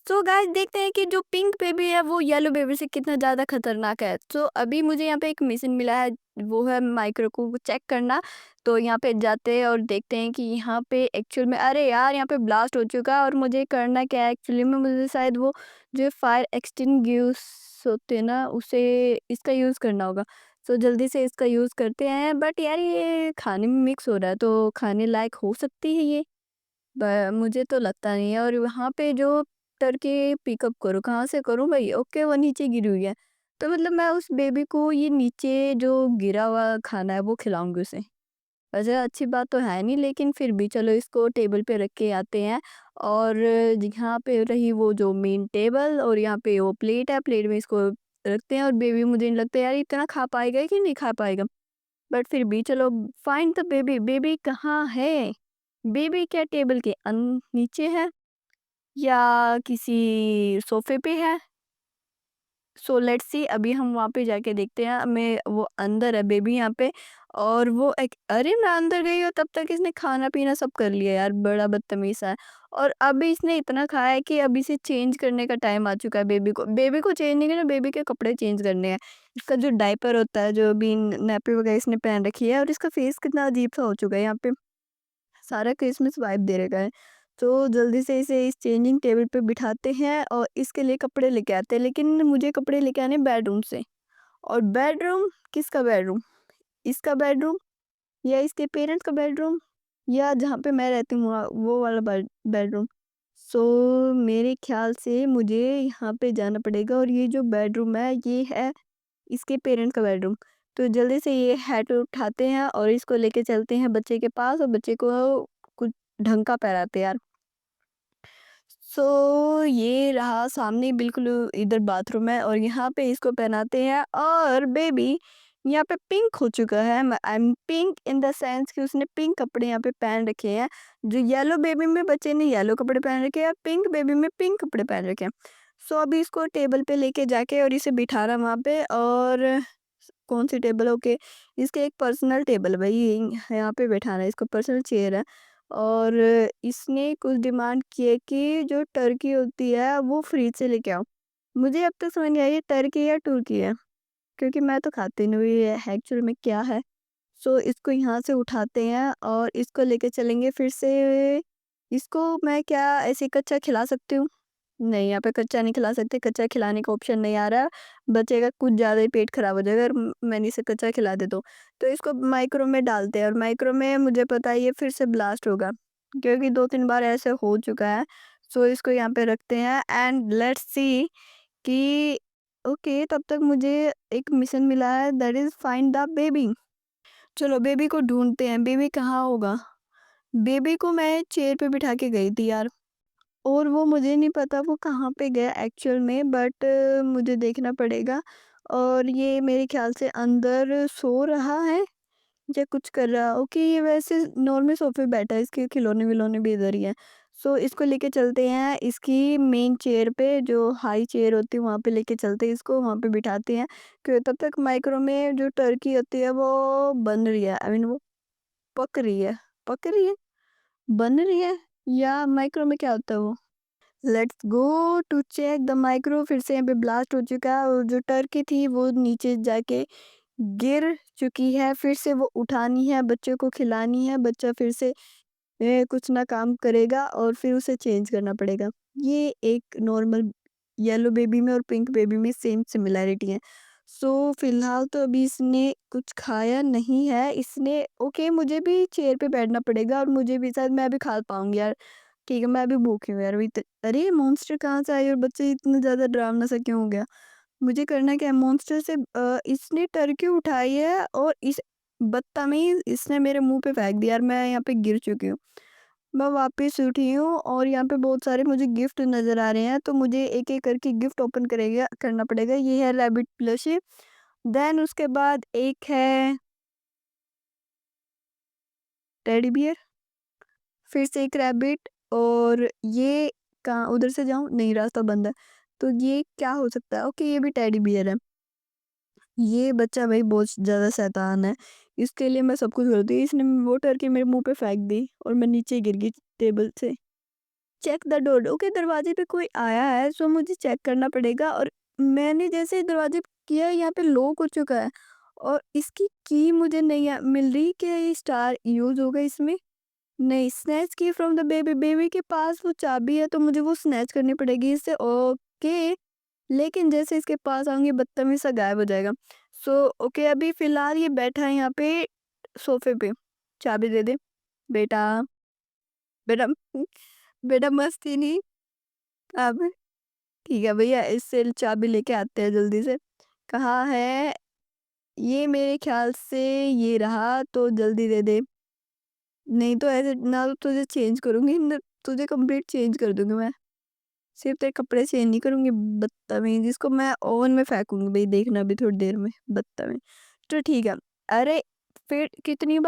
So guys देखते हैं कि जो पिंक बेबी है वो येलो बेबी से कितना ज़्यादा खतरनाक है। सो अभी मुझे यहाँ पे एक मिशन मिला है, वो है माइक्रो को चेक करना। तो यहाँ पे जाते हैं और देखते हैं कि यहाँ पे एक्चुअल में अरे यार यहाँ पे ब्लास्ट हो चुका है और मुझे करना क्या है एक्चुअली में, मुझे शायद वो जो फायर एक्सटिंग्विश होते हैं ना उसे इसका यूज़ करना होगा। सो जल्दी से इसका यूज़ करते हैं, बट यार ये खाने में मिक्स हो रहा है तो खाने लायक हो सकती है ये, मुझे तो लगता नहीं है। और वहाँ पे जो टर्की पिकअप करूँ, कहाँ से करूँ भाई? ओके, वो नीचे गिरी हुई है। तो मतलब मैं उस बेबी को ये नीचे जो गिरा हुआ खाना है वो खिलाऊँगी उसे। वैसे अच्छी बात तो है नहीं, लेकिन फिर भी चलो इसको टेबल पे रख के आते हैं। और यहाँ पे रही वो जो मेन टेबल और यहाँ पे वो प्लेट है, प्लेट में इसको रखते हैं। और बेबी मुझे नहीं लगता यार इतना खा पाएगा कि नहीं खा पाएगा। बट फिर भी चलो, फाइंड द बेबी, बेबी कहाँ है? बेबी क्या टेबल के नीचे है या किसी सोफे पे है? सो लेट्स सी, अभी हम वहाँ पे जाके देखते हैं। मैं वो अंदर है बेबी यहाँ पे। और वो एक अरे मैं अंदर गई और तब तक इसने खाना पीना सब कर लिया यार, बड़ा बदतमीज है। और अभी इसने इतना खाया है कि अभी इसे चेंज करने का टाइम आ चुका है। बेबी को चेंज नहीं करना, बेबी के कपड़े चेंज करने हैं। इसका जो डायपर होता है, जो अभी नैपी वगैरह इसने पहन रखी है, और इसका फेस कितना अजीब सा हो चुका है यहाँ पे, सारा क्रिसमस वाइब दे रखा है। तो जल्दी से इसे इस चेंजिंग टेबल पे बिठाते हैं और इसके लिए कपड़े लेके आते हैं, लेकिन मुझे कपड़े लेके आने बेडरूम से। और बेडरूम, किसका बेडरूम? इसका बेडरूम या इसके पेरेंट्स का बेडरूम या जहाँ पे मैं रहती हूँ वो वाला बेडरूम। सो मेरे ख्याल से मुझे यहाँ पे जाना पड़ेगा और ये जो बेडरूम है ये है इसके पेरेंट्स का बेडरूम। तो जल्दी से ये हैट उठाते हैं और इसको लेके चलते हैं बच्चे के पास और बच्चे को कुछ ढंग का पहनाते हैं यार। सो ये रहा सामने, बिल्कुल इधर बाथरूम है और यहाँ पे इसको पहनाते हैं। और बेबी यहाँ पे पिंक हो चुका है। I am pink in the sense कि उसने पिंक कपड़े यहाँ पे पहन रखे हैं। जो येलो बेबी में बच्चे ने येलो कपड़े पहन रखे हैं और पिंक बेबी में पिंक कपड़े पहन रखे हैं। सो अभी इसको टेबल पे लेके जाके और इसे बिठाना वहाँ पे। और कौन सी टेबल? ओके, इसके एक पर्सनल टेबल है भाई, यहाँ पे बैठाना है इसको, पर्सनल चेयर है। और इसने कुछ डिमांड की है कि जो टर्की होती है वो फ्रीज से लेके आओ। मुझे अब तक समझ नहीं आई ये टर्की है तुर्की है, क्योंकि मैं तो खाती नहीं हूँ ये एक्चुअल में क्या है। सो इसको यहाँ से उठाते हैं और इसको लेके चलेंगे फिर से। इसको मैं क्या ऐसे कच्चा खिला सकती हूँ? नहीं, यहाँ पे कच्चा नहीं खिला सकते, कच्चा खिलाने का ऑप्शन नहीं आ रहा। बच्चे का कुछ ज़्यादा ही पेट खराब हो जाएगा अगर मैंने इसे कच्चा खिला दे तो इसको माइक्रो में डालते हैं और माइक्रो में मुझे पता है ये फिर से ब्लास्ट होगा, क्योंकि 2-3 बार ऐसे हो चुका है। सो इसको यहाँ पे रखते हैं एंड लेट्स सी कि ओके, तब तक मुझे एक मिशन मिला है, that is find the baby. चलो बेबी को ढूँढते हैं, बेबी कहाँ होगा? बेबी को मैं चेयर पे बिठा के गई थी यार। और वो मुझे नहीं पता वो कहाँ पे गया एक्चुअल में, बट मुझे देखना पड़ेगा। और ये मेरे ख्याल से अंदर सो रहा है या कुछ कर रहा है। ओके, ये वैसे नॉर्मल सोफे पे बैठा है, इसके खिलौने विलौने भी इधर ही हैं। सो इसको लेके चलते हैं इसकी मेन चेयर पे, जो हाई चेयर होती है वहाँ पे लेके चलते हैं इसको, वहाँ पे बिठाते हैं। क्योंकि तब तक माइक्रो में जो टर्की होती है वो बन रही है, आई मीन वो पक रही है। पक रही है, बन रही है, या माइक्रो में क्या होता है वो? Let's go to check the micro. फिर से यहाँ पे ब्लास्ट हो चुका है और जो टर्की थी वो नीचे जाके गिर चुकी है। फिर से वो उठानी है, बच्चे को खिलानी है, बच्चा फिर से कुछ ना काम करेगा और फिर उसे चेंज करना पड़ेगा। ये एक नॉर्मल येलो बेबी में और पिंक बेबी में सेम सिमिलैरिटी है। सो फिलहाल तो अभी इसने कुछ खाया नहीं है। इसने ओके, मुझे भी चेयर पे बैठना पड़ेगा और मुझे भी शायद मैं भी खा पाऊंगी यार। ठीक है, मैं अभी भूखी हूँ यार। अरे मॉन्स्टर कहाँ से आई और बच्चे इतना ज़्यादा डरावना सा क्यों हो गया? मुझे करना क्या है मॉन्स्टर से? इसने टर्की उठाई है और इस बदतमीज इसने मेरे मुंह पे फेंक दिया यार, मैं यहाँ पे गिर चुकी हूँ। मैं वापस उठी हूँ और यहाँ पे बहुत सारे मुझे गिफ्ट नज़र आ रहे हैं, तो मुझे एक-एक करके गिफ्ट ओपन करेगा करना पड़ेगा। ये है रैबिट प्लशी, देन उसके बाद एक है टेडी बियर, फिर से एक रैबिट। और ये कहाँ, उधर से जाऊँ? नहीं, रास्ता बंद है। तो ये क्या हो सकता है? ओके, ये भी टेडी बियर है। ये बच्चा भाई बहुत ज़्यादा शैतान है। इसके लिए मैं सब कुछ करती, इसने वो टर्की मेरे मुँह पे फेंक दी और मैं नीचे गिर गई टेबल से। Check the door. ओके, दरवाजे पे कोई आया है, सो मुझे चेक करना पड़ेगा। और मैंने जैसे दरवाजे पे किया, यहाँ पे लॉक हो चुका है और इसकी की मुझे नहीं मिल रही। क्या ये स्टार यूज होगा इसमें? नहीं। स्नैच की फ्रॉम द बेबी। बेबी के पास वो चाबी है तो मुझे वो स्नैच करनी पड़ेगी इससे। ओके, लेकिन जैसे इसके पास आऊंगी बदतमीज सा गायब हो जाएगा। सो ओके, अभी फिलहाल ये बैठा है यहाँ पे सोफे पे। चाबी दे दे बेटा। बेटा, बेटा मस्ती नहीं। अब ठीक है भैया, इससे चाबी लेके आते हैं जल्दी से। कहाँ है ये? मेरे ख्याल से ये रहा, तो जल्दी दे दे। नहीं तो ऐसे ना, तो तुझे चेंज करूंगी ना, तुझे कंप्लीट चेंज कर दूंगी मैं। सिर्फ तेरे कपड़े चेंज नहीं करूंगी, बदतमीज। जिसको मैं ओवन में फेंकूंगी भाई, देखना भी थोड़ी देर में, बदतमीज। तो ठीक है। अरे, फिर कितनी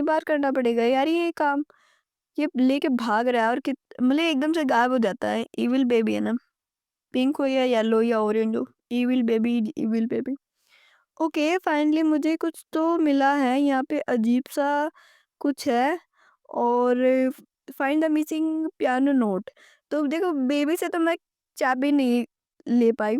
बार करना पड़ेगा यार ये काम? ये लेके भाग रहा है और मतलब एकदम से गायब हो जाता है। इविल बेबी है ना, पिंक हो या येलो या ऑरेंज हो, evil baby, evil baby. Okay, finally मुझे कुछ तो मिला है यहाँ पे, अजीब सा कुछ है। और find the missing piano note. तो देखो, बेबी से तो मैं चाबी नहीं ले पाई,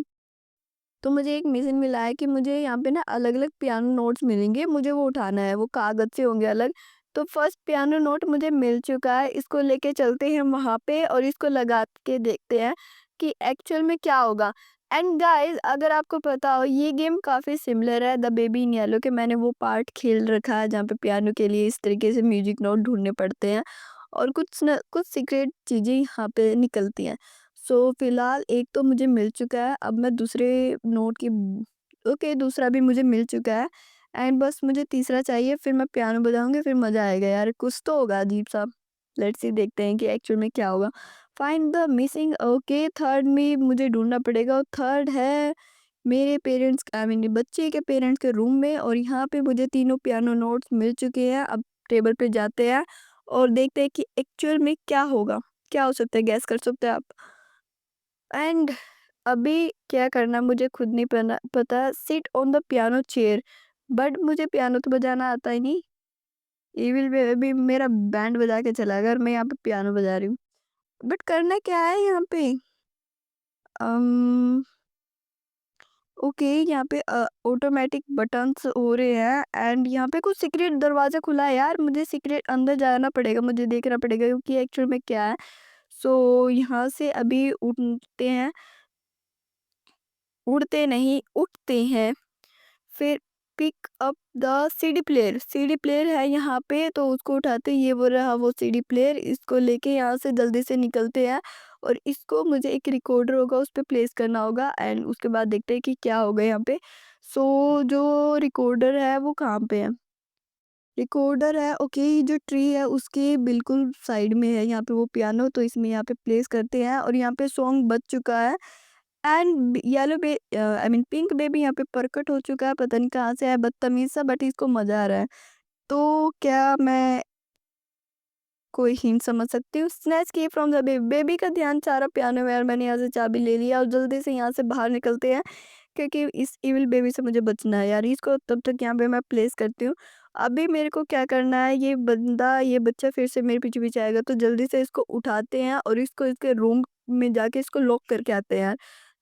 तो मुझे एक मिशन मिला है कि मुझे यहाँ पे ना अलग अलग पियानो नोट्स मिलेंगे, मुझे वो उठाना है, वो कागज से होंगे अलग। तो फर्स्ट पियानो नोट मुझे मिल चुका है, इसको लेके चलते हैं वहां पे और इसको लगा के देखते हैं कि एक्चुअल में क्या होगा। एंड गाइस, अगर आपको पता हो, ये गेम काफी सिमिलर है द बेबी इन येलो के। मैंने वो पार्ट खेल रखा है जहाँ पे पियानो के लिए इस तरीके से म्यूजिक नोट ढूंढने पड़ते हैं और कुछ सीक्रेट चीजें यहाँ पे निकलती हैं। सो फिलहाल एक तो मुझे मिल चुका है, अब मैं दूसरे नोट की। ओके, दूसरा भी मुझे मिल चुका है। एंड बस मुझे तीसरा चाहिए, फिर मैं पियानो बजाऊंगी, फिर मजा आएगा यार, कुछ तो होगा अजीब सा। लेट्स सी, देखते हैं कि एक्चुअल में क्या होगा। Find the missing. Okay, third में मुझे ढूंढना पड़ेगा और थर्ड है मेरे पेरेंट्स, आई मीन बच्चे के पेरेंट्स के रूम में। और यहाँ पे मुझे तीनों पियानो नोट्स मिल चुके हैं। अब टेबल पे जाते हैं और देखते हैं कि एक्चुअल में क्या होगा। क्या हो सकता है, गैस कर सकते हैं आप? एंड अभी क्या करना मुझे खुद नहीं पता। Sit on the piano chair. But मुझे पियानो तो बजाना आता ही नहीं। ये विल अभी मेरा बैंड बजा के चला गया और मैं यहाँ पे पियानो बजा रही हूँ। बट करना क्या है यहाँ पे? अम ओके, यहाँ पे ऑटोमेटिक बटन्स हो रहे हैं एंड यहाँ पे कुछ सीक्रेट दरवाजा खुला है यार। मुझे सीक्रेट अंदर जाना पड़ेगा, मुझे देखना पड़ेगा क्योंकि एक्चुअल में क्या है। सो यहाँ से अभी उठते हैं, उड़ते नहीं उठते हैं। फिर pick up the CD player. CD player है यहाँ पे, तो उसको उठाते, ये वो रहा वो सीडी प्लेयर। इसको लेके यहाँ से जल्दी से निकलते हैं और इसको मुझे एक रिकॉर्डर होगा उस पर प्लेस करना होगा एंड उसके बाद देखते हैं कि क्या होगा यहाँ पे। सो जो रिकॉर्डर है वो कहाँ पे है? रिकॉर्डर है, ओके, ये जो ट्री है उसके बिल्कुल साइड में है यहाँ पे वो पियानो। तो इसमें यहाँ पे प्लेस करते हैं और यहाँ पे सॉन्ग बज चुका है। And yellow bay I mean pink baby यहाँ पे प्रकट हो चुका है, पता नहीं कहाँ से है, बदतमीज सा, बट इसको मजा आ रहा है। तो क्या मैं कोई हिंट समझ सकती हूँ? स्नैच की फ्रॉम द बेबी। बेबी का ध्यान सारा पियानो में, और मैंने यहाँ से चाबी ले लिया और जल्दी से यहाँ से बाहर निकलते हैं क्योंकि इस इविल बेबी से मुझे बचना है यार। इसको तब तक यहाँ पे मैं प्लेस करती हूँ। अभी मेरे को क्या करना है, ये बच्चा फिर से मेरे पीछे पीछे आएगा, तो जल्दी से इसको उठाते हैं और इसको इसके रूम में जाके इसको लॉक करके आते हैं यार।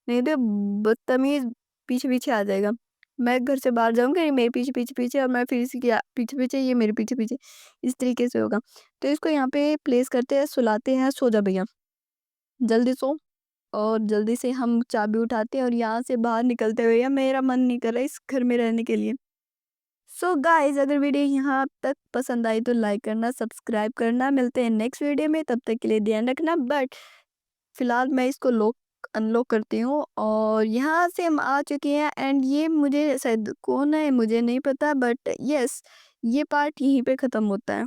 नहीं तो बदतमीज पीछे पीछे आ जाएगा। मैं घर से बाहर जाऊंगा, ये मेरे पीछे पीछे पीछे और मैं फिर इसी के पीछे पीछे, ये मेरे पीछे पीछे, इस तरीके से होगा। तो इसको यहाँ पे प्लेस करते हैं, सुलाते हैं। सो जा भैया, जल्दी सो। और जल्दी से हम चाबी उठाते हैं और यहाँ से बाहर निकलते हुए, या मेरा मन नहीं कर रहा इस घर में रहने के लिए। सो गाइज, अगर वीडियो यहाँ तक पसंद आई तो लाइक करना, सब्सक्राइब करना। मिलते हैं नेक्स्ट वीडियो में, तब तक के लिए ध्यान रखना। बट फिलहाल मैं इसको लॉक अनलॉक करती हूँ और यहाँ से हम आ चुके हैं। एंड ये मुझे शायद कौन है मुझे नहीं पता, बट यस, ये पार्ट यहीं पे ख़त्म होता है।